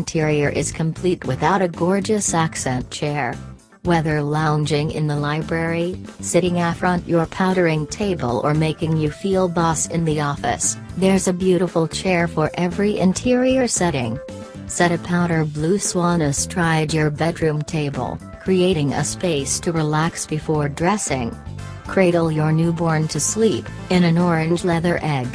interior is complete without a gorgeous accent chair. Whether lounging in the library, sitting affront your powdering table or making you feel boss in the office, there's a beautiful chair for every interior setting. Set a powder blue swan astride your bedroom table, creating a space to relax before dressing. Cradle your newborn to sleep, in an orange leather egg.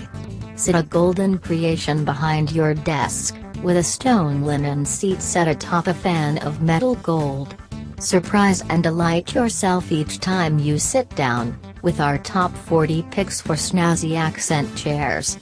Sit a golden creation behind your desk, with a stone linen seat set atop a fan of metal gold. Surprise and delight yourself each time you sit down, with our top 40 picks for snazzy accent chairs.